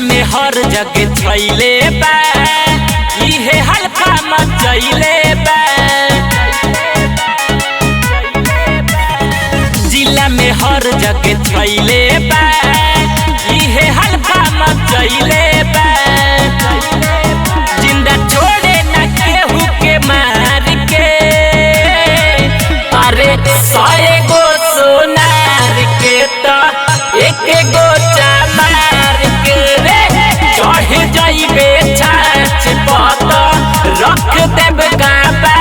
में हर जगह छैले बा, इहे हल्का मचैले बा। जिला में हर जगह छैले बा, इहे हल्का मचैले बा। जिंदा छोड़े न केहू के मार के, अरे 100 गो सोनार के तो एक गो चमार के रे चढ़ जाइबे छाछ पत रख देब गाबा